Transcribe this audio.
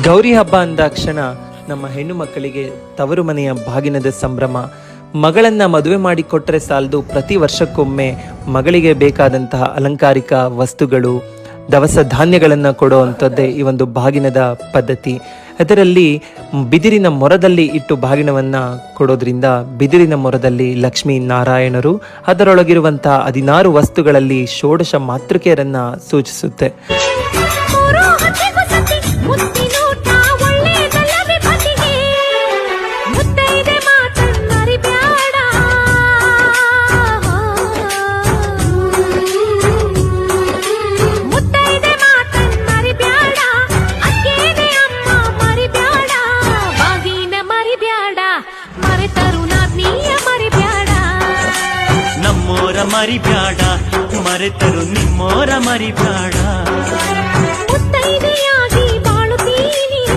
ಗೌರಿ ಹಬ್ಬ ಅಂದಾಕ್ಷಣ ನಮ್ಮ ಹೆಣ್ಣು ಮಕ್ಕಳಿಗೆ ತವರು ಮನೆಯ ಬಾಗಿನದ ಸಂಭ್ರಮ. ಮಗಳನ್ನ ಮದುವೆ ಮಾಡಿ ಕೊಟ್ಟರೆ ಸಾಲದು, ಪ್ರತಿ ವರ್ಷಕ್ಕೊಮ್ಮೆ ಮಗಳಿಗೆ ಬೇಕಾದಂತಹ ಅಲಂಕಾರಿಕ ವಸ್ತುಗಳು, ದವಸ ಧಾನ್ಯಗಳನ್ನು ಕೊಡುವಂಥದ್ದೇ ಈ ಒಂದು ಬಾಗಿನದ ಪದ್ಧತಿ. ಅದರಲ್ಲಿ ಬಿದಿರಿನ ಮೊರದಲ್ಲಿ ಇಟ್ಟು ಬಾಗಿನವನ್ನ ಕೊಡೋದ್ರಿಂದ ಬಿದಿರಿನ ಮೊರದಲ್ಲಿ ಲಕ್ಷ್ಮೀ ನಾರಾಯಣರು, ಅದರೊಳಗಿರುವಂತಹ 16 ವಸ್ತುಗಳಲ್ಲಿ ಷೋಡಶ ಮಾತೃಕೆಯರನ್ನ ಸೂಚಿಸುತ್ತೆ. ಮರಿಬ್ಯಾಡ ಮರೆತರು ನಿಮ್ಮೋರ ಮರಿಬ್ಯಾಡ.